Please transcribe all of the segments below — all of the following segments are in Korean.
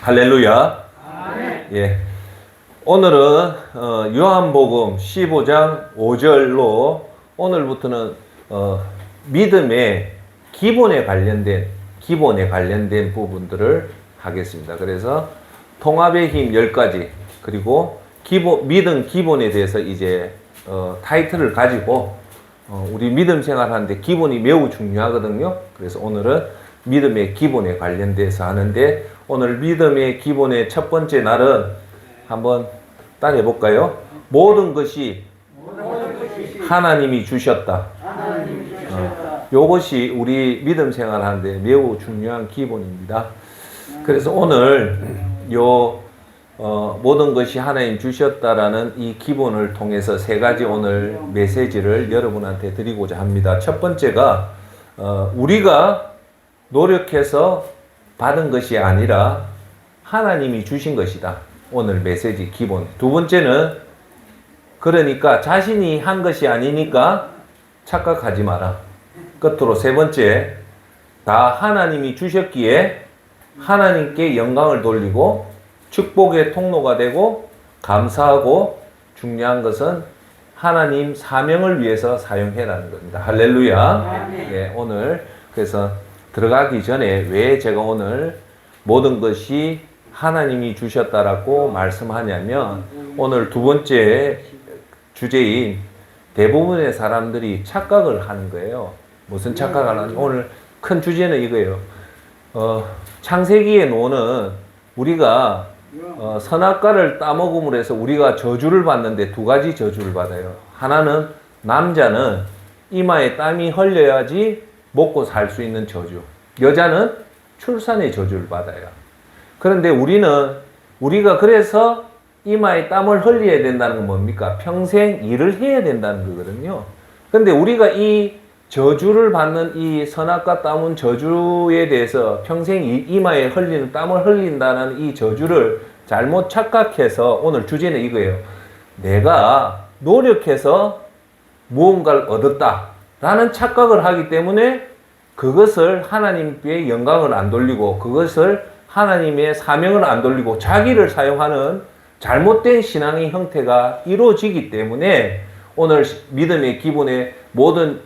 할렐루야. 예. 오늘은 요한복음 15장 5절로 오늘부터는 믿음의 기본에 관련된 부분들을 하겠습니다. 그래서 통합의 힘 10가지 그리고 믿음 기본에 대해서 이제 타이틀을 가지고 우리 믿음 생활하는데 기본이 매우 중요하거든요. 그래서 오늘은 믿음의 기본에 관련돼서 하는데 오늘 믿음의 기본의 첫 번째 날은 한번 따라해 볼까요? 모든 것이 하나님이 주셨다. 요것이 우리 믿음 생활하는데 매우 중요한 기본입니다. 그래서 오늘 모든 것이 하나님 주셨다라는 이 기본을 통해서 세 가지 오늘 메시지를 여러분한테 드리고자 합니다. 첫 번째가 우리가 노력해서 받은 것이 아니라 하나님이 주신 것이다. 오늘 메시지 기본. 두 번째는 그러니까 자신이 한 것이 아니니까 착각하지 마라. 끝으로 세 번째, 다 하나님이 주셨기에 하나님께 영광을 돌리고 축복의 통로가 되고 감사하고 중요한 것은 하나님 사명을 위해서 사용해라는 겁니다. 할렐루야. 네, 오늘 그래서 들어가기 전에 왜 제가 오늘 모든 것이 하나님이 주셨다라고 말씀하냐면 오늘 두 번째 주제인 대부분의 사람들이 착각을 하는 거예요. 무슨 착각을 하는지 오늘 큰 주제는 이거예요. 창세기에 노는 우리가 선악과를 따먹음으로 해서 우리가 저주를 받는데 두 가지 저주를 받아요. 하나는 남자는 이마에 땀이 흘려야지 먹고 살 수 있는 저주. 여자는 출산의 저주를 받아요. 그런데 우리가 그래서 이마에 땀을 흘려야 된다는 건 뭡니까? 평생 일을 해야 된다는 거거든요. 그런데 우리가 이 저주를 받는 이 선악과 따문 저주에 대해서 평생 이마에 흘리는 땀을 흘린다는 이 저주를 잘못 착각해서 오늘 주제는 이거예요. 내가 노력해서 무언가를 얻었다 라는 착각을 하기 때문에 그것을 하나님께 영광을 안 돌리고 그것을 하나님의 사명을 안 돌리고 자기를 사용하는 잘못된 신앙의 형태가 이루어지기 때문에 오늘 믿음의 기본에 모든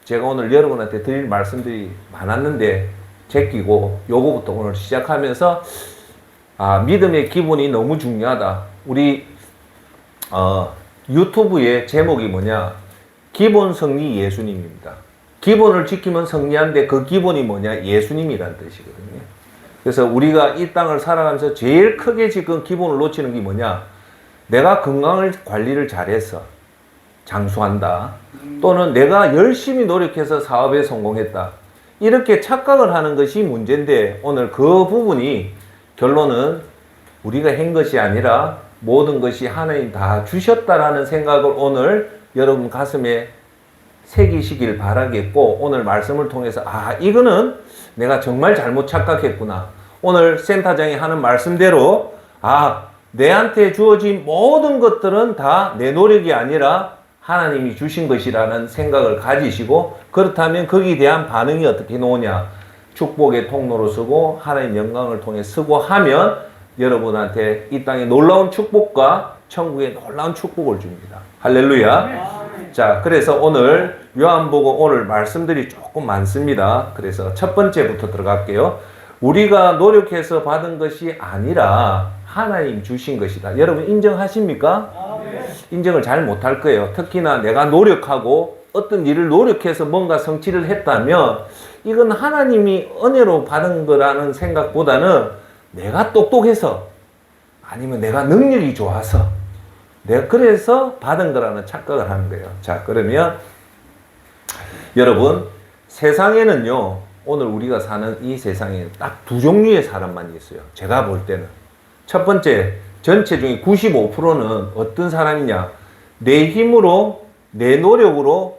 제가 오늘 여러분한테 드릴 말씀들이 많았는데 제끼고 요거부터 오늘 시작하면서 믿음의 기본이 너무 중요하다. 우리 유튜브의 제목이 뭐냐? 기본 승리 예수님입니다. 기본을 지키면 승리한데 그 기본이 뭐냐? 예수님이라는 뜻이거든요. 그래서 우리가 이 땅을 살아가면서 제일 크게 지금 기본을 놓치는 게 뭐냐? 내가 건강을 관리를 잘해서 장수한다. 또는 내가 열심히 노력해서 사업에 성공했다. 이렇게 착각을 하는 것이 문제인데 오늘 그 부분이 결론은 우리가 한 것이 아니라 모든 것이 하나님 다 주셨다라는 생각을 오늘 여러분 가슴에 새기시길 바라겠고 오늘 말씀을 통해서 이거는 내가 정말 잘못 착각했구나. 오늘 센터장이 하는 말씀대로 내한테 주어진 모든 것들은 다 내 노력이 아니라 하나님이 주신 것이라는 생각을 가지시고 그렇다면 거기에 대한 반응이 어떻게 나오냐. 축복의 통로로 쓰고 하나님 영광을 통해 쓰고 하면 여러분한테 이 땅에 놀라운 축복과 천국의 놀라운 축복을 줍니다. 할렐루야. 자, 그래서 오늘 요한복음 오늘 말씀들이 조금 많습니다. 그래서 첫 번째부터 들어갈게요. 우리가 노력해서 받은 것이 아니라 하나님 주신 것이다. 여러분 인정하십니까? 인정을 잘 못할 거예요. 특히나 내가 노력하고 어떤 일을 노력해서 뭔가 성취를 했다면 이건 하나님이 은혜로 받은 거라는 생각보다는 내가 똑똑해서 아니면 내가 능력이 좋아서 내가 그래서 받은 거라는 착각을 하는 거예요. 자, 그러면 여러분 세상에는요 오늘 우리가 사는 이 세상에 딱 두 종류의 사람만 있어요. 제가 볼 때는 첫 번째 전체 중에 95%는 어떤 사람이냐? 내 힘으로 내 노력으로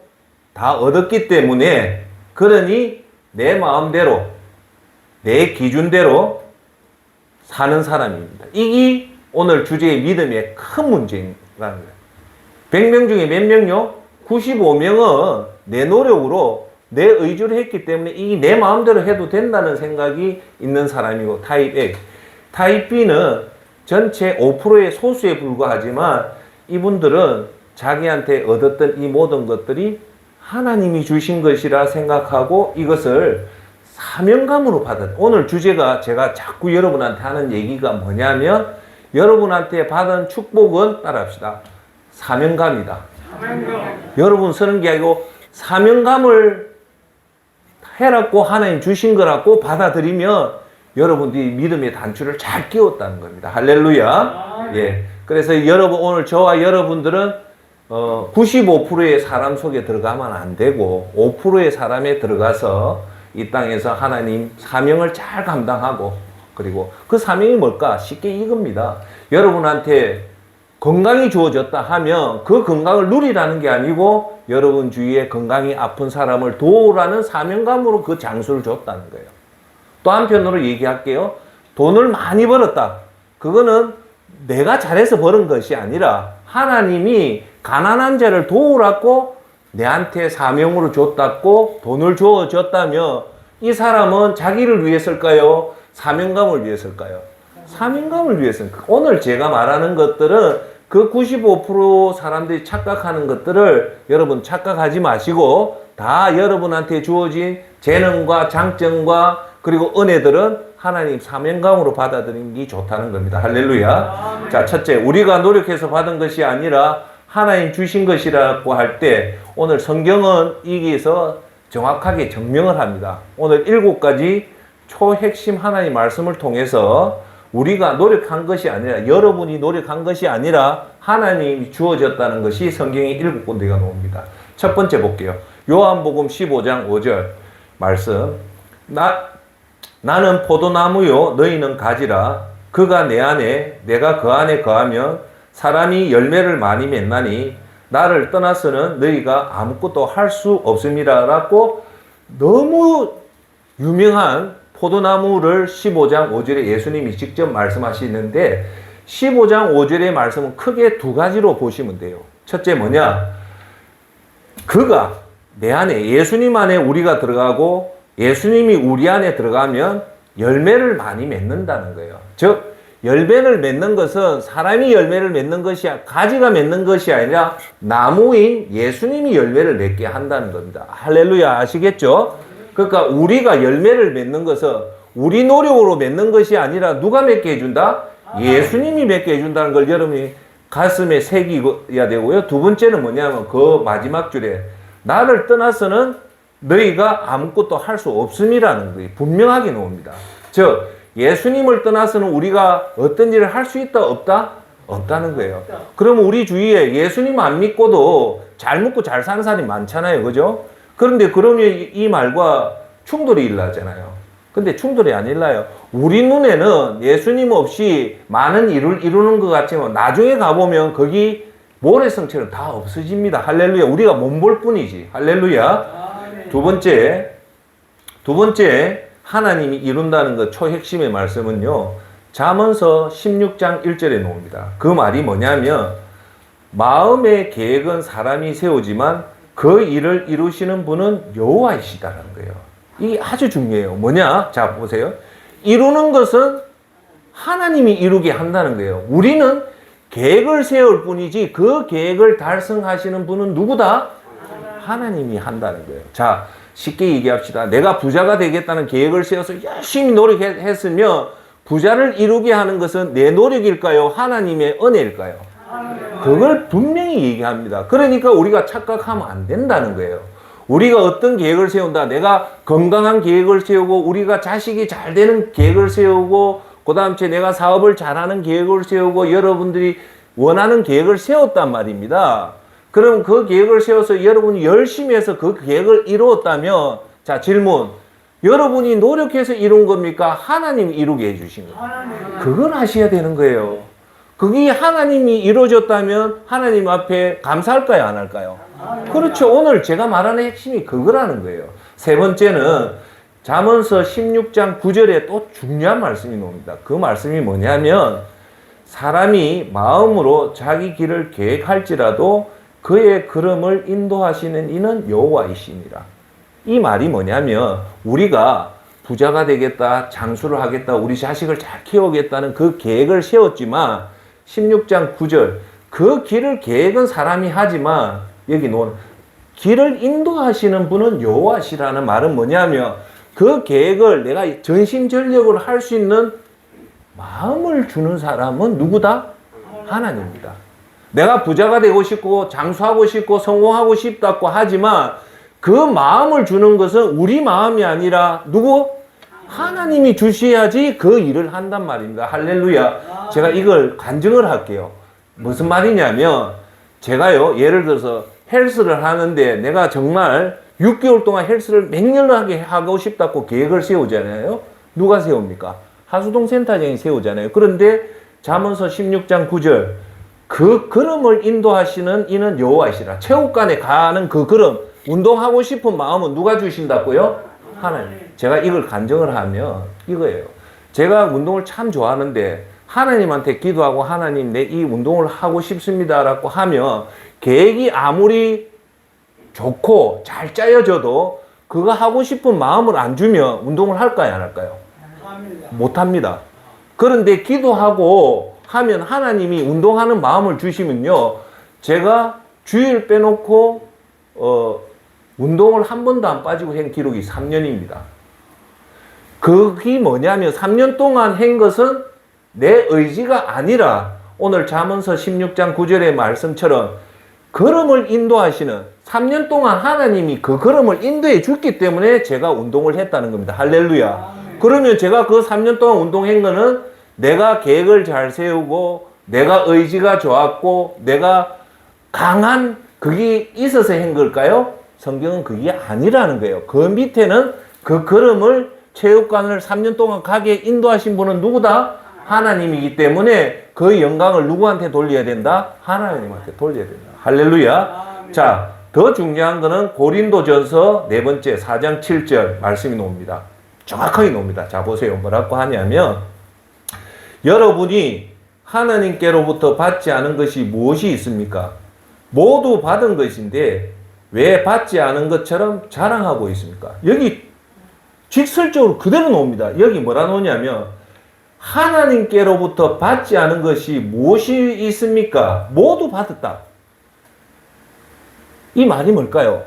다 얻었기 때문에 그러니 내 마음대로 내 기준대로 사는 사람입니다. 이게 오늘 주제의 믿음의 큰 문제라는 거예요. 100명 중에 몇 명요? 95명은 내 노력으로 내 의지를 했기 때문에 이게 내 마음대로 해도 된다는 생각이 있는 사람이고 타입 A. 타입 B는 전체 5%의 소수에 불과하지만 이분들은 자기한테 얻었던 이 모든 것들이 하나님이 주신 것이라 생각하고 이것을 사명감으로 받은, 오늘 주제가 제가 자꾸 여러분한테 하는 얘기가 뭐냐면 여러분한테 받은 축복은 따라합시다. 사명감이다. 여러분 쓰는 게 아니고 사명감을 해라고 하나님 주신 거라고 받아들이면 여러분들이 믿음의 단추를 잘 끼웠다는 겁니다. 할렐루야. 예. 그래서 여러분, 오늘 저와 여러분들은 95%의 사람 속에 들어가면 안 되고 5%의 사람에 들어가서 이 땅에서 하나님 사명을 잘 감당하고, 그리고 그 사명이 뭘까? 쉽게 이겁니다. 여러분한테 건강이 주어졌다 하면 그 건강을 누리라는 게 아니고 여러분 주위에 건강이 아픈 사람을 도우라는 사명감으로 그 장수를 줬다는 거예요. 또 한편으로 얘기할게요. 돈을 많이 벌었다. 그거는 내가 잘해서 버는 것이 아니라 하나님이 가난한 자를 도우라고 내한테 사명으로 줬다고 돈을 주어줬다면 이 사람은 자기를 위해서일까요? 사명감을 위해서일까요? 사명감을 위해서입니다. 오늘 제가 말하는 것들은 그 95% 사람들이 착각하는 것들을 여러분 착각하지 마시고 다 여러분한테 주어진 재능과 장점과 그리고 은혜들은 하나님 사명감으로 받아들이는 게 좋다는 겁니다. 할렐루야. 자, 첫째, 우리가 노력해서 받은 것이 아니라 하나님 주신 것이라고 할 때 오늘 성경은 여기에서 정확하게 증명을 합니다. 오늘 7가지 초핵심 하나님 말씀을 통해서 우리가 노력한 것이 아니라, 여러분이 노력한 것이 아니라 하나님이 주어졌다는 것이 성경에 7군데가 나옵니다. 첫 번째 볼게요. 요한복음 15장 5절 말씀. 나는 포도나무요 너희는 가지라. 그가 내 안에 내가 그 안에 거하면 사람이 열매를 많이 맺나니 나를 떠나서는 너희가 아무것도 할 수 없음이라 라고 너무 유명한 포도나무를 15장 5절에 예수님이 직접 말씀하시는데 15장 5절의 말씀은 크게 2가지로 보시면 돼요. 첫째 뭐냐? 그가 내 안에, 예수님 안에 우리가 들어가고 예수님이 우리 안에 들어가면 열매를 많이 맺는다는 거예요. 즉 열매를 맺는 것은 사람이 열매를 맺는 것이, 가지가 맺는 것이 아니라 나무인 예수님이 열매를 맺게 한다는 겁니다. 할렐루야. 아시겠죠? 그러니까 우리가 열매를 맺는 것은 우리 노력으로 맺는 것이 아니라 누가 맺게 해준다? 예수님이 맺게 해준다는 걸 여러분이 가슴에 새겨야 되고요. 두 번째는 뭐냐면 그 마지막 줄에 나를 떠나서는 너희가 아무것도 할 수 없음이라는 것이 분명하게 나옵니다. 즉 예수님을 떠나서는 우리가 어떤 일을 할 수 있다 없다? 없다는 거예요. 그러면 우리 주위에 예수님 안 믿고도 잘 먹고 잘 사는 사람이 많잖아요. 그죠? 그런데 그러면 이 말과 충돌이 일어나잖아요. 근데 충돌이 안 일어나요. 우리 눈에는 예수님 없이 많은 일을 이루는 것 같지만 나중에 가보면 거기 모래성처럼 다 없어집니다. 할렐루야. 우리가 못 볼 뿐이지. 할렐루야. 두 번째 하나님이 이룬다는 것 초핵심의 말씀은요. 잠언서 16장 1절에 나옵니다. 그 말이 뭐냐면 마음의 계획은 사람이 세우지만 그 일을 이루시는 분은 여호와이시다라는 거예요. 이게 아주 중요해요. 뭐냐? 자, 보세요. 이루는 것은 하나님이 이루게 한다는 거예요. 우리는 계획을 세울 뿐이지 그 계획을 달성하시는 분은 누구다? 하나님이 한다는 거예요. 자, 쉽게 얘기합시다. 내가 부자가 되겠다는 계획을 세워서 열심히 노력했으면 부자를 이루게 하는 것은 내 노력일까요? 하나님의 은혜일까요? 그걸 분명히 얘기합니다. 그러니까 우리가 착각하면 안 된다는 거예요. 우리가 어떤 계획을 세운다. 내가 건강한 계획을 세우고 우리가 자식이 잘 되는 계획을 세우고 그 다음에 내가 사업을 잘하는 계획을 세우고 여러분들이 원하는 계획을 세웠단 말입니다. 그럼 그 계획을 세워서 여러분이 열심히 해서 그 계획을 이루었다면 자 질문. 여러분이 노력해서 이룬 겁니까? 하나님이 이루게 해주신 겁니까? 그걸 아셔야 되는 거예요. 그게 하나님이 이루어졌다면 하나님 앞에 감사할까요? 안 할까요? 그렇죠. 오늘 제가 말하는 핵심이 그거라는 거예요. 세 번째는 잠언서 16장 9절에 또 중요한 말씀이 나옵니다. 그 말씀이 뭐냐면 사람이 마음으로 자기 길을 계획할지라도 그의 걸음을 인도하시는 이는 여호와이시니라. 이 말이 뭐냐면 우리가 부자가 되겠다, 장수를 하겠다, 우리 자식을 잘 키우겠다는 그 계획을 세웠지만 16장 9절 그 길을 계획은 사람이 하지만 여기 길을 인도하시는 분은 여호와시라는 말은 뭐냐면 그 계획을 내가 전심전력으로 할 수 있는 마음을 주는 사람은 누구다? 하나님입니다. 내가 부자가 되고 싶고 장수하고 싶고 성공하고 싶다고 하지만 그 마음을 주는 것은 우리 마음이 아니라 누구? 하나님이 주셔야지 그 일을 한단 말입니다. 할렐루야. 제가 이걸 간증을 할게요. 무슨 말이냐면 제가요 예를 들어서 헬스를 하는데 내가 정말 6개월 동안 헬스를 맹렬하게 하고 싶다고 계획을 세우잖아요. 누가 세웁니까? 하수동 센터장이 세우잖아요. 그런데 잠언서 16장 9절 그 걸음을 인도하시는 이는 여호와이시라. 체육관에 가는 그 걸음 운동하고 싶은 마음은 누가 주신다고요? 하나님. 제가 이걸 간증을 하면 이거예요. 제가 운동을 참 좋아하는데 하나님한테 기도하고 하나님 내 이 운동을 하고 싶습니다라고 하면 계획이 아무리 좋고 잘 짜여져도 그거 하고 싶은 마음을 안 주면 운동을 할까요 안 할까요? 못합니다. 그런데 기도하고 하면 하나님이 운동하는 마음을 주시면요 제가 주일 빼놓고 운동을 한 번도 안 빠지고 한 기록이 3년입니다. 그게 뭐냐면 3년 동안 한 것은 내 의지가 아니라 오늘 잠언서 16장 9절의 말씀처럼 걸음을 인도하시는 3년 동안 하나님이 그 걸음을 인도해 줬기 때문에 제가 운동을 했다는 겁니다. 할렐루야. 그러면 제가 그 3년 동안 운동한 거는 내가 계획을 잘 세우고 내가 의지가 좋았고 내가 강한 그게 있어서 한 걸까요? 성경은 그게 아니라는 거예요. 그 밑에는 그 걸음을 체육관을 3년 동안 가게 인도하신 분은 누구다? 하나님이기 때문에 그 영광을 누구한테 돌려야 된다? 하나님한테 돌려야 된다. 할렐루야. 자, 더 중요한 거는 고린도전서 4번째 4장 7절 말씀이 나옵니다. 정확하게 나옵니다. 자, 보세요. 뭐라고 하냐면 여러분이 하나님께로부터 받지 않은 것이 무엇이 있습니까? 모두 받은 것인데 왜 받지 않은 것처럼 자랑하고 있습니까? 여기 직설적으로 그대로 나옵니다. 여기 뭐라 나오냐면 하나님께로부터 받지 않은 것이 무엇이 있습니까? 모두 받았다. 이 말이 뭘까요?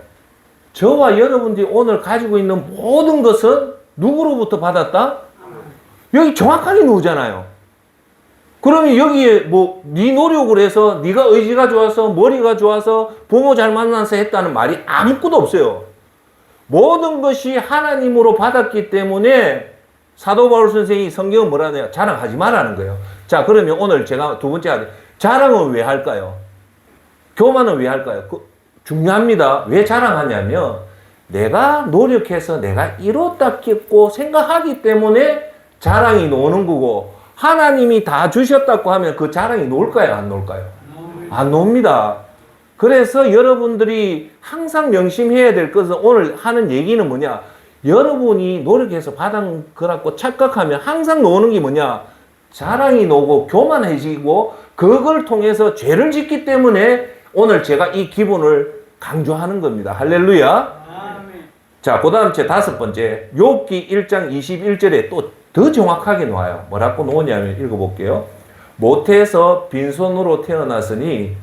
저와 여러분들이 오늘 가지고 있는 모든 것은 누구로부터 받았다? 여기 정확하게 나오잖아요. 그러면 여기에 뭐 네 노력을 해서 네가 의지가 좋아서 머리가 좋아서 부모 잘 만나서 했다는 말이 아무것도 없어요. 모든 것이 하나님으로 받았기 때문에 사도 바울 선생이 성경은 뭐라 하냐? 자랑하지 말라는 거예요. 자, 그러면 오늘 제가 두 번째 하죠. 자랑은 왜 할까요? 교만은 왜 할까요? 중요합니다. 왜 자랑하냐면 내가 노력해서 내가 이뤘다고 생각하기 때문에 자랑이 나오는 거고 하나님이 다 주셨다고 하면 그 자랑이 나올까요? 안 나올까요? 안 나옵니다. 그래서 여러분들이 항상 명심해야 될 것은 오늘 하는 얘기는 뭐냐? 여러분이 노력해서 받은 거라고 착각하면 항상 나오는 게 뭐냐? 자랑이 나오고 교만해지고 그걸 통해서 죄를 짓기 때문에 오늘 제가 이 기본을 강조하는 겁니다. 할렐루야. 자, 그 다음 제 5번째 욥기 1장 21절에 또 더 정확하게 나와요. 뭐라고 나오냐면 읽어볼게요. 모태에서 빈손으로 태어났으니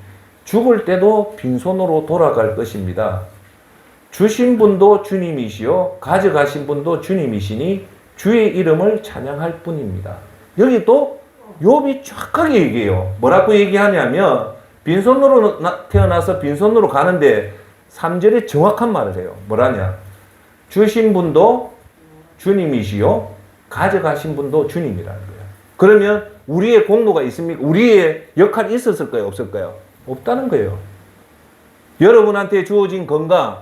죽을 때도 빈손으로 돌아갈 것입니다. 주신 분도 주님이시요 가져가신 분도 주님이시니 주의 이름을 찬양할 뿐입니다. 여기 또 욥이 정확하게 얘기해요. 뭐라고 얘기하냐면 빈손으로 태어나서 빈손으로 가는데 3절에 정확한 말을 해요. 뭐라냐? 주신 분도 주님이시요 가져가신 분도 주님이라는 거예요. 그러면 우리의 공로가 있습니까? 우리의 역할이 있었을까요? 없을까요? 없다는 거예요. 여러분한테 주어진 건강,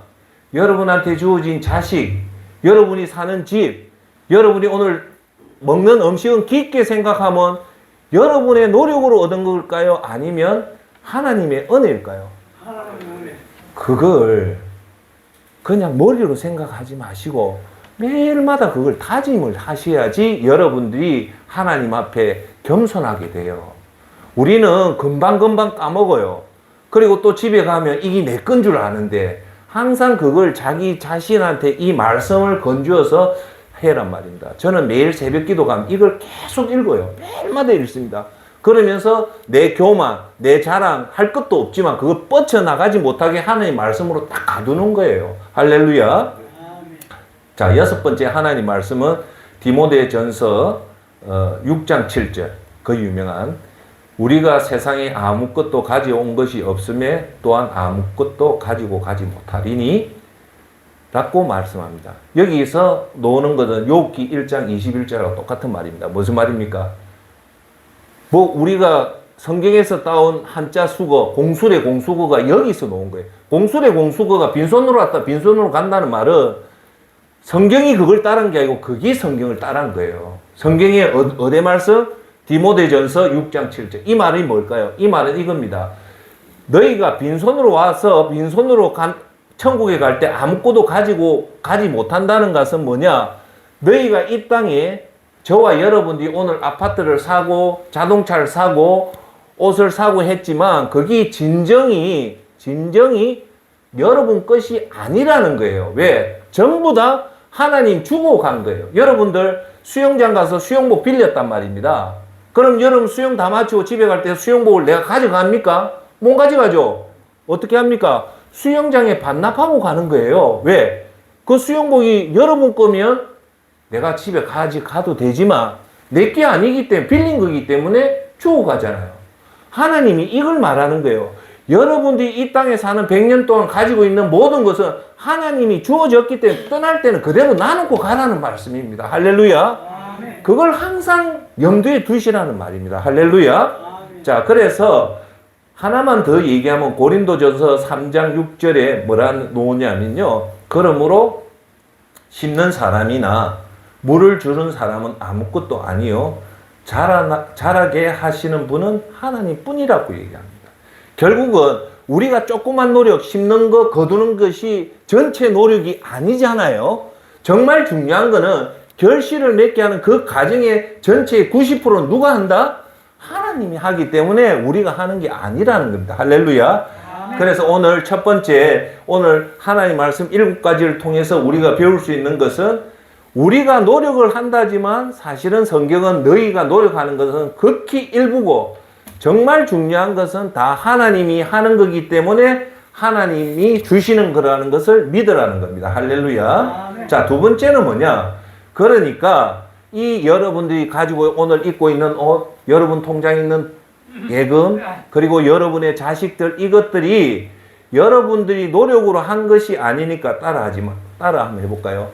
여러분한테 주어진 자식, 여러분이 사는 집, 여러분이 오늘 먹는 음식은 깊게 생각하면 여러분의 노력으로 얻은 걸까요? 아니면 하나님의 은혜일까요? 그걸 그냥 머리로 생각하지 마시고 매일마다 그걸 다짐을 하셔야지 여러분들이 하나님 앞에 겸손하게 돼요. 우리는 금방금방 까먹어요. 그리고 또 집에 가면 이게 내 건 줄 아는데 항상 그걸 자기 자신한테 이 말씀을 건주어서 해란 말입니다. 저는 매일 새벽 기도 가면 이걸 계속 읽어요. 매일마다 읽습니다. 그러면서 내 교만, 내 자랑 할 것도 없지만 그거 뻗쳐나가지 못하게 하나님 말씀으로 딱 가두는 거예요. 할렐루야. 자, 6번째 하나님 말씀은 디모데전서 6장 7절, 그 유명한 우리가 세상에 아무것도 가져온 것이 없음에 또한 아무것도 가지고 가지 못하리니 라고 말씀합니다. 여기서 노는 것은 욥기 1장 21절하고 똑같은 말입니다. 무슨 말입니까? 뭐 우리가 성경에서 따온 한자 수거, 공술의 공수거가 여기서 놓은 거예요. 공술의 공수거가 빈손으로 왔다 빈손으로 간다는 말은 성경이 그걸 따른 게 아니고 그게 성경을 따른 거예요. 성경의 어디 말씀? 디모데전서 6장 7절. 이 말이 뭘까요? 이 말은 이겁니다. 너희가 빈손으로 와서 빈손으로 천국에 갈 때 아무것도 가지고 가지 못한다는 것은 뭐냐? 너희가 이 땅에 저와 여러분들이 오늘 아파트를 사고 자동차를 사고 옷을 사고 했지만 그게 진정이 여러분 것이 아니라는 거예요. 왜? 전부 다 하나님 주고 간 거예요. 여러분들 수영장 가서 수영복 빌렸단 말입니다. 그럼 여러분 수영 다 마치고 집에 갈 때 수영복을 내가 가져갑니까? 못 가져가죠. 어떻게 합니까? 수영장에 반납하고 가는 거예요. 왜? 그 수영복이 여러분 거면 내가 집에 가도 되지만 내게 아니기 때문에 빌린 거기 때문에 주고 가잖아요. 하나님이 이걸 말하는 거예요. 여러분들이 이 땅에 사는 100년 동안 가지고 있는 모든 것은 하나님이 주어졌기 때문에 떠날 때는 그대로 나누고 가라는 말씀입니다. 할렐루야. 그걸 항상 염두에 두시라는 말입니다. 할렐루야. 자, 그래서 하나만 더 얘기하면 고린도전서 3장 6절에 뭐라 놓으냐면요. 그러므로 심는 사람이나 물을 주는 사람은 아무것도 아니요. 자라게 하시는 분은 하나님 뿐이라고 얘기합니다. 결국은 우리가 조그만 노력, 심는 거, 거두는 것이 전체 노력이 아니잖아요. 정말 중요한 거는 결실을 맺게 하는 그 과정의 전체의 90%는 누가 한다? 하나님이 하기 때문에 우리가 하는 게 아니라는 겁니다. 할렐루야. 그래서 오늘 첫 번째, 오늘 하나님 말씀 7가지를 통해서 우리가 배울 수 있는 것은 우리가 노력을 한다지만 사실은 성경은 너희가 노력하는 것은 극히 일부고 정말 중요한 것은 다 하나님이 하는 거기 때문에 하나님이 주시는 거라는 것을 믿으라는 겁니다. 할렐루야. 자, 두 번째는 뭐냐? 그러니까 이 여러분들이 가지고 오늘 입고 있는 옷, 여러분 통장에 있는 예금, 그리고 여러분의 자식들, 이것들이 여러분들이 노력으로 한 것이 아니니까 따라 한번 해볼까요?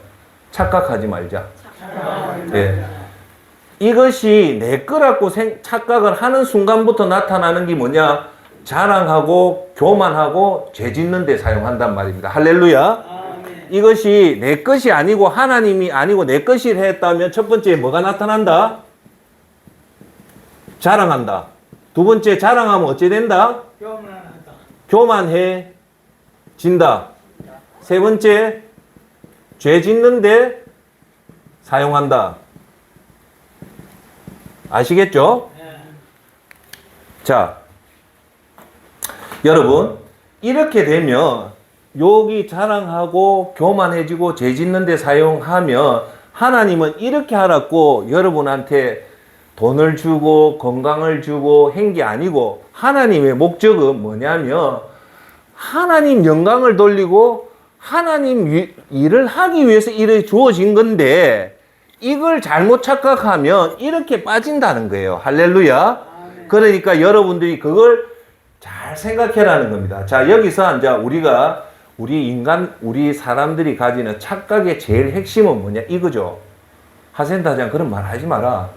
착각하지 말자. 예. 이것이 내 거라고 착각을 하는 순간부터 나타나는 게 뭐냐? 자랑하고 교만하고 죄 짓는 데 사용한단 말입니다. 할렐루야. 이것이 내 것이 아니고 하나님이 아니고 내 것이 했다면 첫 번째 뭐가 나타난다? 자랑한다. 두 번째 자랑하면 어찌 된다? 교만해진다. 세 번째 죄 짓는데 사용한다. 아시겠죠? 자, 여러분 이렇게 되면 여기 자랑하고 교만해지고 죄 짓는 데 사용하면 하나님은 이렇게 하라고 여러분한테 돈을 주고 건강을 주고 한 게 아니고 하나님의 목적은 뭐냐면 하나님 영광을 돌리고 하나님 일을 하기 위해서 이렇게 주어진 건데 이걸 잘못 착각하면 이렇게 빠진다는 거예요. 할렐루야. 그러니까 여러분들이 그걸 잘 생각해라는 겁니다. 자, 여기서 이제 우리 사람들이 가지는 착각의 제일 핵심은 뭐냐? 이거죠. 하센다장 그런 말 하지 마라.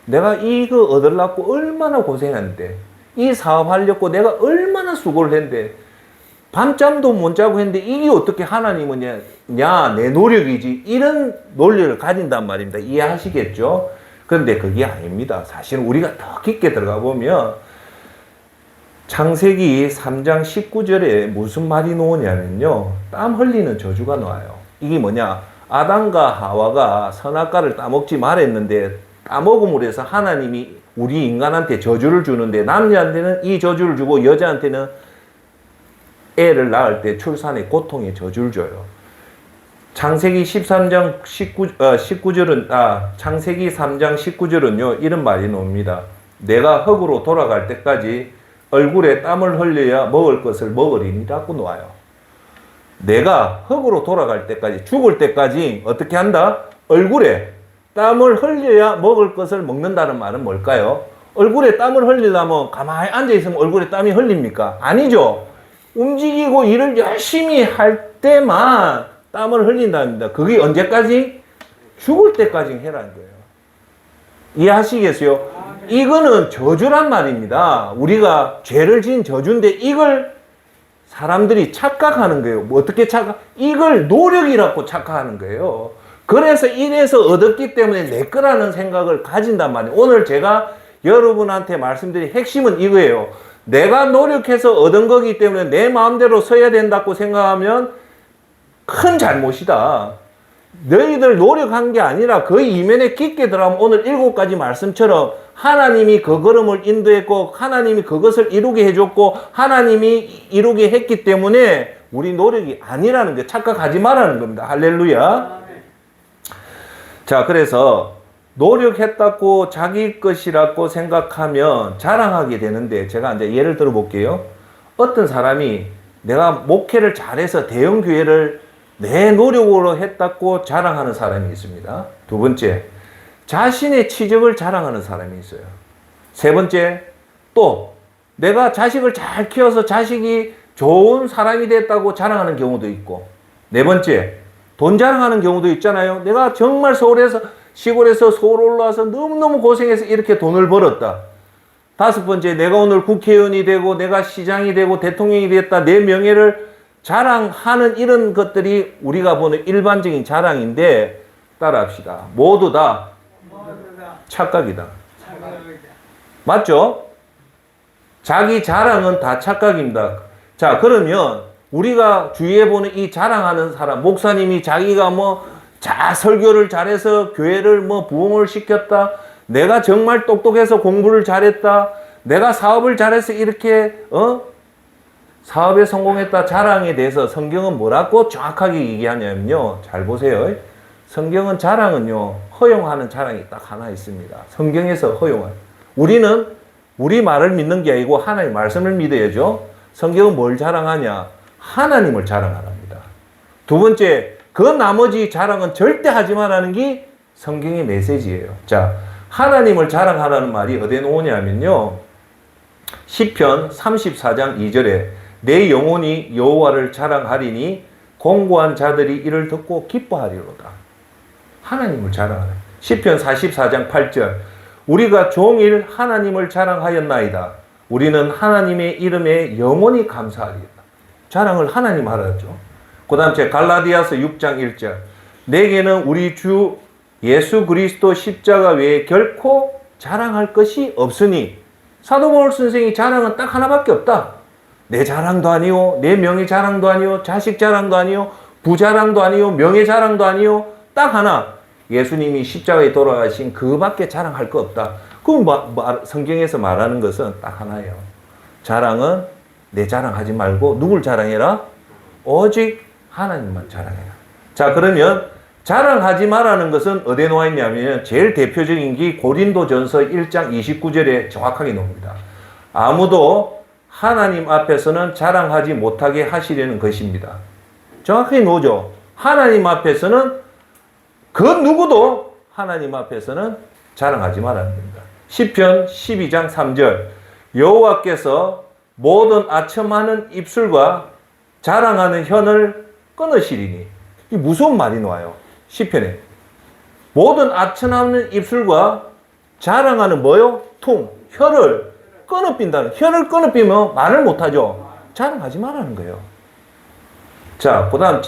내가 이거 얻으려고 얼마나 고생했는데, 이 사업 하려고 내가 얼마나 수고를 했는데, 밤잠도 못 자고 했는데, 이게 어떻게 하나님은 내 노력이지. 이런 논리를 가진단 말입니다. 이해하시겠죠? 그런데 그게 아닙니다. 사실 우리가 더 깊게 들어가 보면, 창세기 3장 19절에 무슨 말이 나오냐면요. 땀 흘리는 저주가 나와요. 이게 뭐냐? 아담과 하와가 선악과를 따먹지 말했는데 따먹음으로 해서 하나님이 우리 인간한테 저주를 주는데 남자한테는 이 저주를 주고 여자한테는 애를 낳을 때 출산의 고통의 저주를 줘요. 창세기 13장 19절은 창세기 3장 19절은요. 이런 말이 나옵니다. 내가 흙으로 돌아갈 때까지 얼굴에 땀을 흘려야 먹을 것을 먹으리니라고 놓아요. 내가 흙으로 돌아갈 때까지, 죽을 때까지 어떻게 한다? 얼굴에 땀을 흘려야 먹을 것을 먹는다는 말은 뭘까요? 얼굴에 땀을 흘리려면 가만히 앉아있으면 얼굴에 땀이 흘립니까? 아니죠. 움직이고 일을 열심히 할 때만 땀을 흘린답니다. 그게 언제까지? 죽을 때까지 해라는 거예요. 이해하시겠어요? 이거는 저주란 말입니다. 우리가 죄를 지은 저주인데 이걸 사람들이 착각하는 거예요. 뭐 어떻게 이걸 노력이라고 착각하는 거예요. 그래서 이래서 얻었기 때문에 내 거라는 생각을 가진단 말이에요. 오늘 제가 여러분한테 말씀드린 핵심은 이거예요. 내가 노력해서 얻은 거기 때문에 내 마음대로 서야 된다고 생각하면 큰 잘못이다. 너희들 노력한 게 아니라 그 이면에 깊게 들어가면 오늘 7가지 말씀처럼 하나님이 그 걸음을 인도했고 하나님이 그것을 이루게 해줬고 하나님이 이루게 했기 때문에 우리 노력이 아니라는 게 착각하지 말라는 겁니다. 할렐루야. 자, 그래서 노력했다고 자기 것이라고 생각하면 자랑하게 되는데 제가 이제 예를 들어 볼게요. 어떤 사람이 내가 목회를 잘해서 대형 교회를 내 노력으로 했다고 자랑하는 사람이 있습니다. 두 번째, 자신의 취직을 자랑하는 사람이 있어요. 세 번째, 또 내가 자식을 잘 키워서 자식이 좋은 사람이 됐다고 자랑하는 경우도 있고, 네 번째, 돈 자랑하는 경우도 있잖아요. 내가 정말 시골에서 서울 올라와서 너무너무 고생해서 이렇게 돈을 벌었다. 다섯 번째, 내가 오늘 국회의원이 되고 내가 시장이 되고 대통령이 됐다. 내 명예를 자랑하는 이런 것들이 우리가 보는 일반적인 자랑인데 따라합시다. 모두 다 착각이다. 맞죠? 자기 자랑은 다 착각입니다. 자, 그러면 우리가 주위에 보는 이 자랑하는 사람, 목사님이 자기가 설교를 잘해서 교회를 부흥을 시켰다. 내가 정말 똑똑해서 공부를 잘했다. 내가 사업을 잘해서 이렇게 사업에 성공했다. 자랑에 대해서 성경은 뭐라고 정확하게 얘기하냐면요. 잘 보세요. 성경은 자랑은요. 허용하는 자랑이 딱 하나 있습니다. 성경에서 허용한. 우리는 우리 말을 믿는 게 아니고 하나님의 말씀을 믿어야죠. 성경은 뭘 자랑하냐? 하나님을 자랑하랍니다. 두 번째, 그 나머지 자랑은 절대 하지 말라는 게 성경의 메시지예요. 자, 하나님을 자랑하라는 말이 어디에 나오냐면요. 시편 34장 2절에 내 영혼이 여호와를 자랑하리니 공고한 자들이 이를 듣고 기뻐하리로다. 하나님을 자랑하라. 시편 44장 8절 우리가 종일 하나님을 자랑하였나이다. 우리는 하나님의 이름에 영원히 감사하리다. 자랑을 하나님 하라죠. 그 다음 갈라디아서 6장 1절 내게는 우리 주 예수 그리스도 십자가 외에 결코 자랑할 것이 없으니 사도 바울 선생이 자랑은 딱 하나밖에 없다. 내 자랑도 아니요, 내 명예 자랑도 아니요, 자식 자랑도 아니요, 부자랑도 아니요, 명예 자랑도 아니요, 딱 하나. 예수님이 십자가에 돌아가신 그밖에 자랑할 거 없다. 그럼 성경에서 말하는 것은 딱 하나예요. 자랑은 내 자랑하지 말고 누굴 자랑해라? 오직 하나님만 자랑해라. 자, 그러면 자랑하지 말라는 것은 어디에 나와 있냐면 제일 대표적인 게 고린도전서 1장 29절에 정확하게 나옵니다. 아무도 하나님 앞에서는 자랑하지 못하게 하시려는 것입니다. 정확하게 나오죠. 하나님 앞에서는 그 누구도 하나님 앞에서는 자랑하지 말라는 겁니다. 시편 12장 3절 여호와께서 모든 아첨하는 입술과 자랑하는 혀를 끊으시리니. 이 무서운 말이 나와요. 시편에 모든 아첨하는 입술과 자랑하는 뭐요? 혀를 끊어빈다는. 혀를 끊어비면 말을 못하죠. 자랑하지 말라는 거예요. 자, 그 다음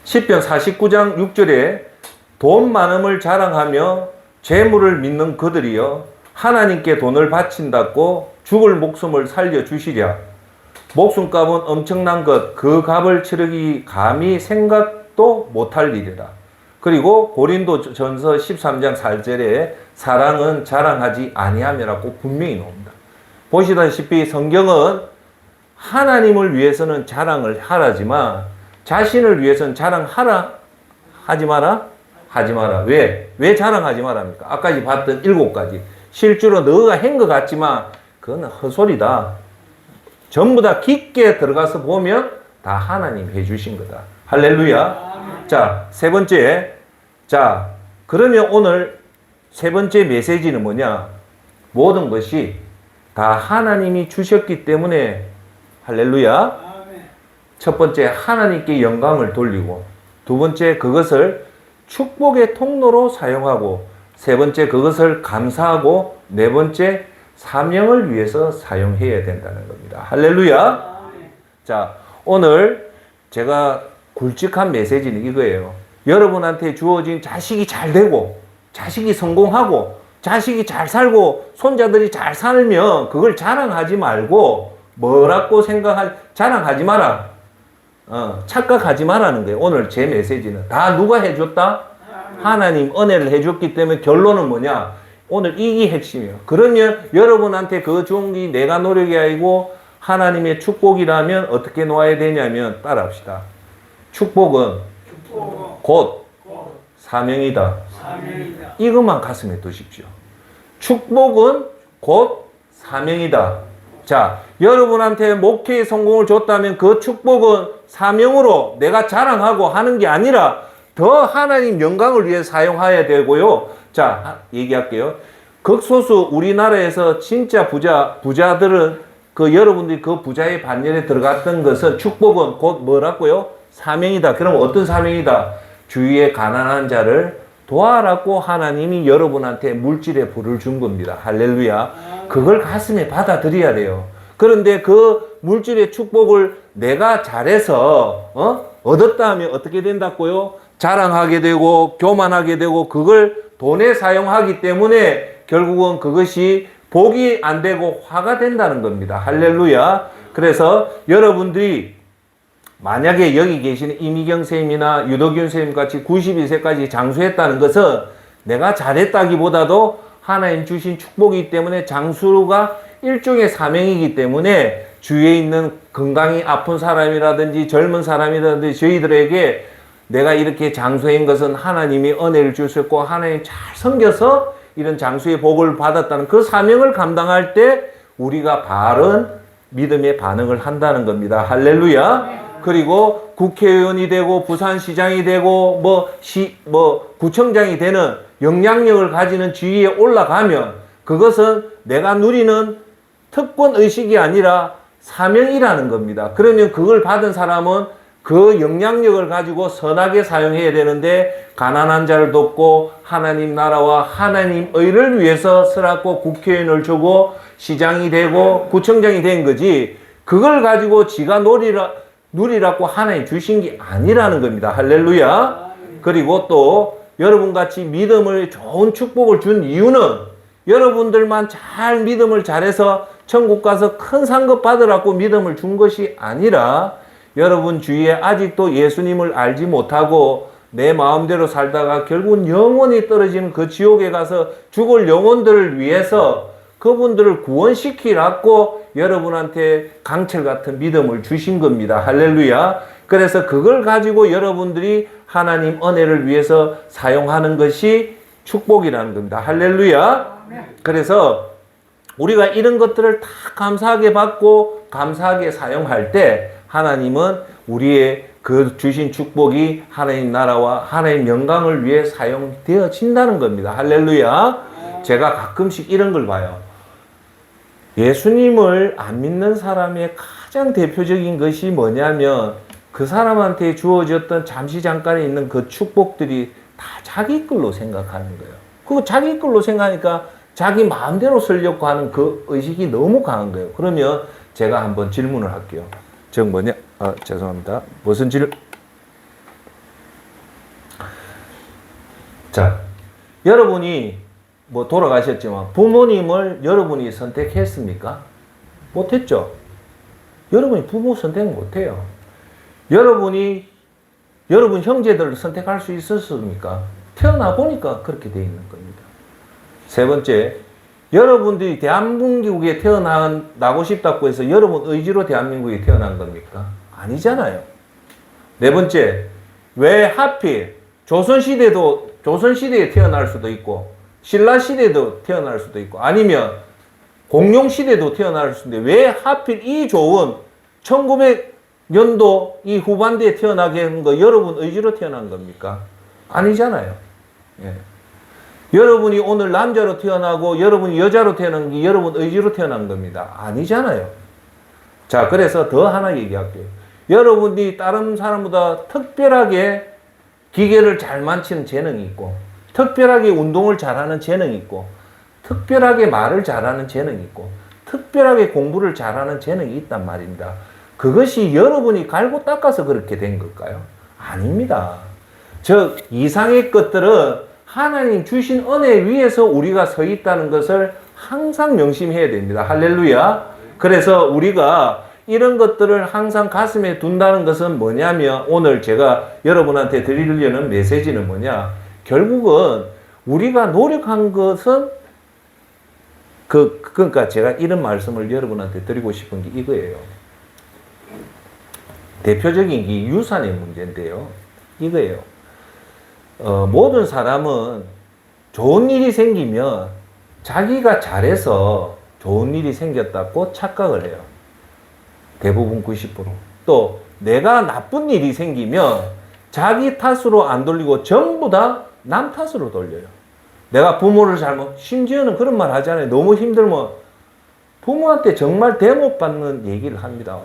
시편 49장 6절에 돈 많음을 자랑하며 재물을 믿는 그들이여 하나님께 돈을 바친다고 죽을 목숨을 살려주시랴. 목숨값은 엄청난 것, 그 값을 치르기 감히 생각도 못할 일이라. 그리고 고린도전서 13장 4절에 사랑은 자랑하지 아니함이라고 분명히 나옵니다. 보시다시피 성경은 하나님을 위해서는 자랑을 하라지만 자신을 위해서는 자랑하라? 하지 마라? 하지 마라. 왜? 왜 자랑하지 말합니까? 아까 봤던 7가지. 실제로 너가 한 것 같지만 그건 헛소리다. 전부 다 깊게 들어가서 보면 다 하나님 해주신 거다. 할렐루야. 자, 세 번째. 자, 그러면 오늘 세 번째 메시지는 뭐냐? 모든 것이 다 하나님이 주셨기 때문에 할렐루야. 첫 번째, 하나님께 영광을 돌리고, 두 번째, 그것을 축복의 통로로 사용하고, 세 번째, 그것을 감사하고, 네 번째, 사명을 위해서 사용해야 된다는 겁니다. 할렐루야. 자, 오늘 제가 굵직한 메시지는 이거예요. 여러분한테 주어진 자식이 잘 되고, 자식이 성공하고, 자식이 잘 살고, 손자들이 잘 살면 그걸 자랑하지 말고, 뭐라고 자랑하지 마라. 착각하지 말라는 거예요. 오늘 제 메시지는. 다 누가 해줬다? 하나님 은혜를 해줬기 때문에 결론은 뭐냐? 오늘 이게 핵심이에요. 그러면 여러분한테 그 좋은 게 내가 노력이 아니고 하나님의 축복이라면 어떻게 놓아야 되냐면 따라합시다. 축복은 곧 사명이다. 이것만 가슴에 두십시오. 축복은 곧 사명이다. 자, 여러분한테 목회의 성공을 줬다면 그 축복은 사명으로 내가 자랑하고 하는 게 아니라 더 하나님 영광을 위해 사용해야 되고요. 자, 얘기할게요. 극소수 우리나라에서 진짜 부자들은 그 여러분들이 그 부자의 반열에 들어갔던 것은 축복은 곧 뭐라고요? 사명이다. 그럼 어떤 사명이다? 주위에 가난한 자를 도와라고 하나님이 여러분한테 물질의 불을 준 겁니다. 할렐루야. 그걸 가슴에 받아들여야 돼요. 그런데 그 물질의 축복을 내가 잘해서 얻었다 하면 어떻게 된다고요? 자랑하게 되고 교만하게 되고 그걸 돈에 사용하기 때문에 결국은 그것이 복이 안 되고 화가 된다는 겁니다. 할렐루야. 그래서 여러분들이 만약에 여기 계시는 이미경 선생님이나 유도균 선생님 같이 92세까지 장수했다는 것은 내가 잘했다기보다도 하나님 주신 축복이기 때문에 장수가 일종의 사명이기 때문에 주위에 있는 건강이 아픈 사람이라든지 젊은 사람이라든지 저희들에게 내가 이렇게 장수한 것은 하나님이 은혜를 주셨고 하나님 잘 섬겨서 이런 장수의 복을 받았다는 그 사명을 감당할 때 우리가 바른 믿음의 반응을 한다는 겁니다. 할렐루야. 그리고 국회의원이 되고 부산시장이 되고 구청장이 되는 영향력을 가지는 지위에 올라가면 그것은 내가 누리는 특권 의식이 아니라 사명이라는 겁니다. 그러면 그걸 받은 사람은 그 영향력을 가지고 선하게 사용해야 되는데 가난한 자를 돕고 하나님 나라와 하나님 의를 위해서 쓰라고 국회의원을 주고 시장이 되고 구청장이 된 거지 그걸 가지고 지가 누리라고 하나님 주신 게 아니라는 겁니다. 할렐루야. 그리고 또 여러분같이 믿음을 좋은 축복을 준 이유는 여러분들만 잘 믿음을 잘해서 천국 가서 큰 상급 받으라고 믿음을 준 것이 아니라 여러분 주위에 아직도 예수님을 알지 못하고 내 마음대로 살다가 결국은 영원히 떨어지는 그 지옥에 가서 죽을 영혼들을 위해서 그분들을 구원시키라고 여러분한테 강철 같은 믿음을 주신 겁니다. 할렐루야. 그래서 그걸 가지고 여러분들이 하나님 은혜를 위해서 사용하는 것이 축복이라는 겁니다. 할렐루야. 그래서 우리가 이런 것들을 다 감사하게 받고 감사하게 사용할 때 하나님은 우리의 그 주신 축복이 하나님 나라와 하나님 영광을 위해 사용되어진다는 겁니다. 할렐루야. 제가 가끔씩 이런 걸 봐요. 예수님을 안 믿는 사람의 가장 대표적인 것이 뭐냐면 그 사람한테 주어졌던 잠시 잠깐에 있는 그 축복들이 다 자기 걸로 생각하는 거예요. 그거 자기 걸로 생각하니까 자기 마음대로 쓰려고 하는 그 의식이 너무 강한 거예요. 그러면 제가 한번 질문을 할게요. 죄송합니다. 무슨 자, 여러분이 돌아가셨지만 부모님을 여러분이 선택했습니까? 못했죠? 여러분이 부모 선택 못해요. 여러분 형제들을 선택할 수 있었습니까? 태어나 보니까 그렇게 돼 있는 겁니다. 세 번째, 여러분들이 대한민국에 태어나고 싶다고 해서 여러분 의지로 대한민국에 태어난 겁니까? 아니잖아요. 네 번째, 왜 하필 조선시대에 태어날 수도 있고, 신라시대도 태어날 수도 있고, 아니면 공룡시대도 태어날 수도 있는데, 왜 하필 이 좋은 1900년도 이 후반대에 태어나게 한 거 여러분 의지로 태어난 겁니까? 아니잖아요. 예. 여러분이 오늘 남자로 태어나고 여러분이 여자로 태어난 게 여러분 의지로 태어난 겁니다. 아니잖아요. 자, 그래서 더 하나 얘기할게요. 여러분이 다른 사람보다 특별하게 기계를 잘 만지는 재능이 있고, 특별하게 운동을 잘하는 재능이 있고, 특별하게 말을 잘하는 재능이 있고, 특별하게 공부를 잘하는 재능이 있단 말입니다. 그것이 여러분이 갈고 닦아서 그렇게 된 걸까요? 아닙니다. 즉, 이상의 것들은 하나님 주신 은혜 위에서 우리가 서 있다는 것을 항상 명심해야 됩니다. 할렐루야. 그래서 우리가 이런 것들을 항상 가슴에 둔다는 것은 뭐냐면, 오늘 제가 여러분한테 드리려는 메시지는 뭐냐, 결국은 우리가 노력한 것은 그러니까 제가 이런 말씀을 여러분한테 드리고 싶은 게 이거예요. 대표적인 게 유산의 문제인데요. 이거예요. 모든 사람은 좋은 일이 생기면 자기가 잘해서 좋은 일이 생겼다고 착각을 해요. 대부분 90%. 또 내가 나쁜 일이 생기면 자기 탓으로 안 돌리고 전부 다 남 탓으로 돌려요. 내가 부모를 심지어는 그런 말 하잖아요. 너무 힘들면 부모한테 정말 대못받는 얘기를 합니다.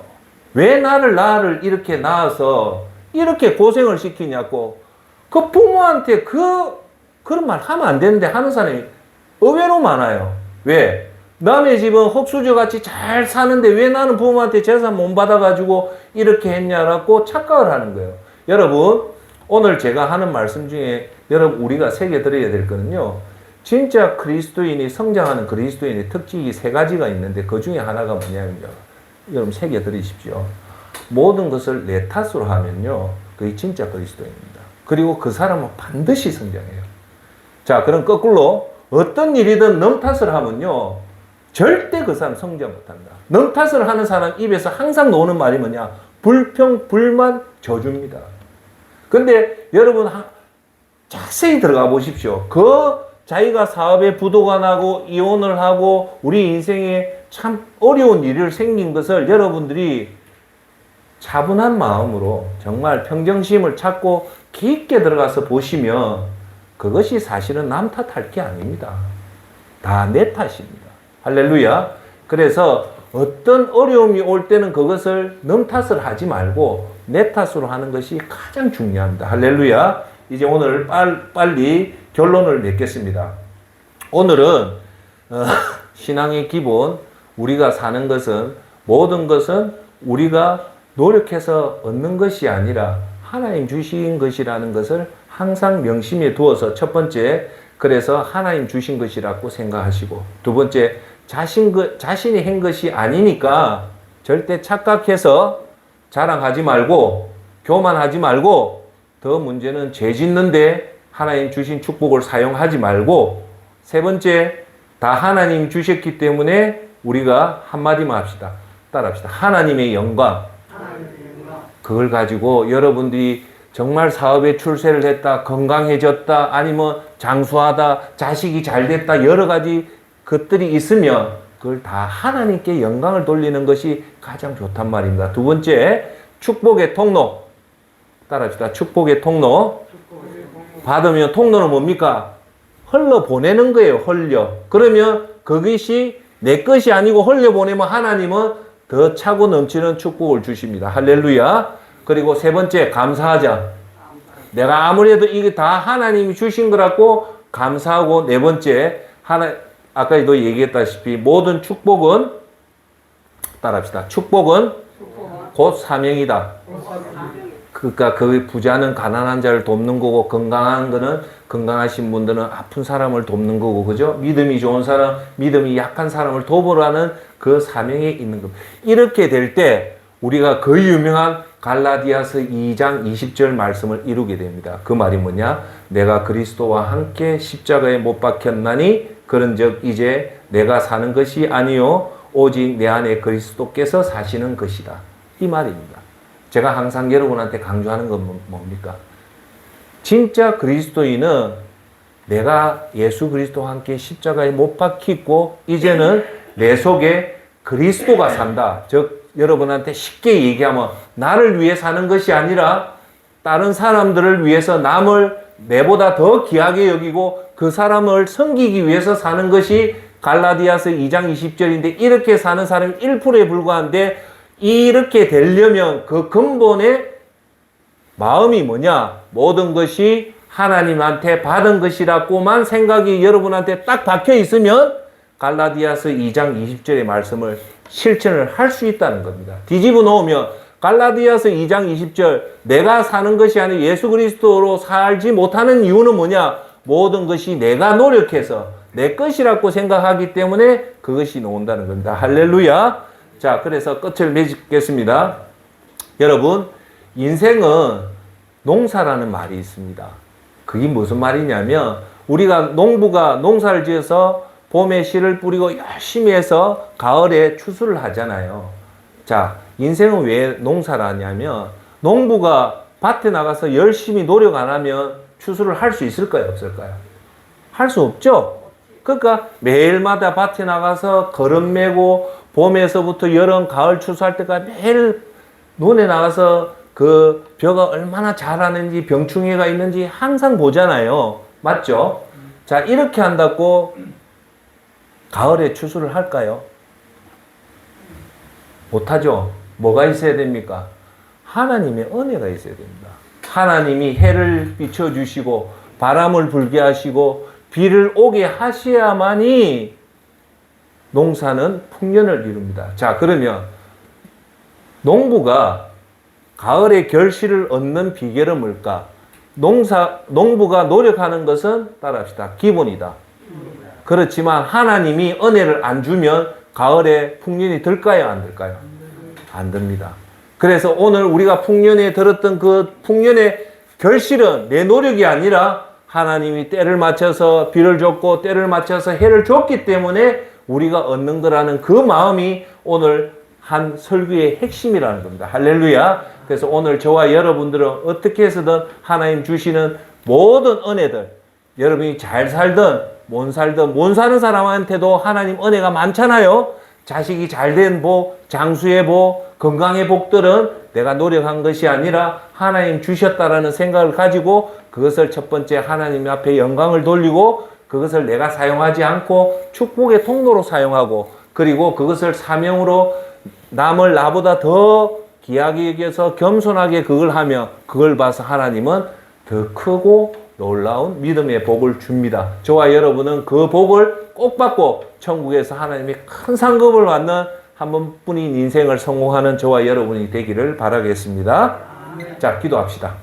왜 나를 이렇게 낳아서 이렇게 고생을 시키냐고. 그 부모한테 그런 말 하면 안 되는데 하는 사람이 의외로 많아요. 왜? 남의 집은 흙수저같이 잘 사는데 왜 나는 부모한테 재산 못 받아가지고 이렇게 했냐라고 착각을 하는 거예요. 여러분, 오늘 제가 하는 말씀 중에 여러분 우리가 새겨드려야 될 거는요, 진짜 그리스도인이 성장하는 그리스도인의 특징이 세 가지가 있는데 그 중에 하나가 뭐냐면요, 여러분 새겨드리십시오. 모든 것을 내 탓으로 하면요, 그게 진짜 그리스도인입니다. 그리고 그 사람은 반드시 성장해요. 자, 그럼 거꾸로 어떤 일이든 남 탓을 하면요, 절대 그 사람 성장 못한다. 남 탓을 하는 사람 입에서 항상 나오는 말이 뭐냐? 불평, 불만, 저주입니다. 근데 여러분 자세히 들어가 보십시오. 자기가 사업에 부도가 나고 이혼을 하고 우리 인생에 참 어려운 일이 생긴 것을 여러분들이 차분한 마음으로 정말 평정심을 찾고 깊게 들어가서 보시면 그것이 사실은 남 탓할 게 아닙니다. 다 내 탓입니다. 할렐루야. 그래서 어떤 어려움이 올 때는 그것을 남 탓을 하지 말고 내 탓으로 하는 것이 가장 중요합니다. 할렐루야. 이제 오늘 빨리 결론을 맺겠습니다. 오늘은 신앙의 기본, 우리가 사는 것은, 모든 것은 우리가 노력해서 얻는 것이 아니라 하나님 주신 것이라는 것을 항상 명심해 두어서, 첫 번째, 그래서 하나님 주신 것이라고 생각하시고, 두 번째, 자신이 한 것이 아니니까 절대 착각해서 자랑하지 말고, 교만하지 말고, 더 문제는 죄 짓는데 하나님 주신 축복을 사용하지 말고, 세 번째, 다 하나님 주셨기 때문에 우리가 한마디만 합시다. 따라합시다. 하나님의 영광. 그걸 가지고 여러분들이 정말 사업에 출세를 했다, 건강해졌다, 아니면 장수하다, 자식이 잘 됐다, 여러 가지 것들이 있으면 그걸 다 하나님께 영광을 돌리는 것이 가장 좋단 말입니다. 두 번째, 축복의 통로. 따라합시다. 축복의 통로. 받으면 통로는 뭡니까? 흘려보내는 거예요. 흘려. 그러면 그것이 내 것이 아니고 흘려보내면 하나님은 더 차고 넘치는 축복을 주십니다. 할렐루야. 그리고 세 번째, 감사하자. 내가 아무래도 이게 다 하나님이 주신 거라고 감사하고, 네 번째, 아까도 얘기했다시피 모든 축복은, 따라합시다. 축복은 곧 사명이다. 그러니까 그 부자는 가난한 자를 돕는 거고, 건강한 거는 건강하신 분들은 아픈 사람을 돕는 거고, 그죠? 믿음이 좋은 사람, 믿음이 약한 사람을 돕으라는 그 사명에 있는 겁니다. 이렇게 될 때 우리가 그 유명한 갈라디아서 2장 20절 말씀을 이루게 됩니다. 그 말이 뭐냐? 내가 그리스도와 함께 십자가에 못 박혔나니 그런즉 이제 내가 사는 것이 아니요 오직 내 안에 그리스도께서 사시는 것이다. 이 말입니다. 제가 항상 여러분한테 강조하는 건 뭡니까? 진짜 그리스도인은 내가 예수 그리스도와 함께 십자가에 못 박히고 이제는 내 속에 그리스도가 산다. 즉 여러분한테 쉽게 얘기하면 나를 위해 사는 것이 아니라 다른 사람들을 위해서 남을 내보다 더 귀하게 여기고 그 사람을 섬기기 위해서 사는 것이 갈라디아서 2장 20절인데 이렇게 사는 사람이 1%에 불과한데 이렇게 되려면 그 근본의 마음이 뭐냐? 모든 것이 하나님한테 받은 것이라고만 생각이 여러분한테 딱 박혀 있으면 갈라디아서 2장 20절의 말씀을 실천을 할 수 있다는 겁니다. 뒤집어 놓으면 갈라디아서 2장 20절 내가 사는 것이 아니라 예수 그리스도로 살지 못하는 이유는 뭐냐? 모든 것이 내가 노력해서 내 것이라고 생각하기 때문에 그것이 나온다는 겁니다. 할렐루야. 자, 그래서 끝을 맺겠습니다. 여러분, 인생은 농사라는 말이 있습니다. 그게 무슨 말이냐면 우리가 농부가 농사를 지어서 봄에 씨를 뿌리고 열심히 해서 가을에 추수를 하잖아요. 자, 인생은 왜 농사라냐면 농부가 밭에 나가서 열심히 노력 안 하면 추수를 할 수 있을까요? 없을까요? 할 수 없죠? 그러니까 매일마다 밭에 나가서 거름 메고 봄에서부터 여름, 가을 추수할 때까지 매일 논에 나가서 그 벼가 얼마나 자라는지 병충해가 있는지 항상 보잖아요. 맞죠? 자, 이렇게 한다고 가을에 추수를 할까요? 못하죠. 뭐가 있어야 됩니까? 하나님의 은혜가 있어야 됩니다. 하나님이 해를 비춰주시고 바람을 불게 하시고 비를 오게 하셔야만이 농사는 풍년을 이룹니다. 자, 그러면 농부가 가을에 결실을 얻는 비결은 뭘까? 농부가 노력하는 것은 따라합시다. 기본이다. 그렇지만 하나님이 은혜를 안 주면 가을에 풍년이 들까요? 안 들까요? 안 듭니다. 그래서 오늘 우리가 풍년에 들었던 그 풍년의 결실은 내 노력이 아니라 하나님이 때를 맞춰서 비를 줬고 때를 맞춰서 해를 줬기 때문에 우리가 얻는 거라는 그 마음이 오늘 한 설교의 핵심이라는 겁니다. 할렐루야. 그래서 오늘 저와 여러분들은 어떻게 해서든 하나님 주시는 모든 은혜들, 여러분이 잘 살든 못 살든 못 사는 사람한테도 하나님 은혜가 많잖아요. 자식이 잘된 복, 장수의 복, 건강의 복들은 내가 노력한 것이 아니라 하나님 주셨다라는 생각을 가지고 그것을 첫 번째 하나님 앞에 영광을 돌리고 그것을 내가 사용하지 않고 축복의 통로로 사용하고 그리고 그것을 사명으로 남을 나보다 더 귀하게 여겨서 겸손하게 그걸 하며 그걸 봐서 하나님은 더 크고 놀라운 믿음의 복을 줍니다. 저와 여러분은 그 복을 꼭 받고 천국에서 하나님의 큰 상급을 받는 한 번뿐인 인생을 성공하는 저와 여러분이 되기를 바라겠습니다. 자, 기도합시다.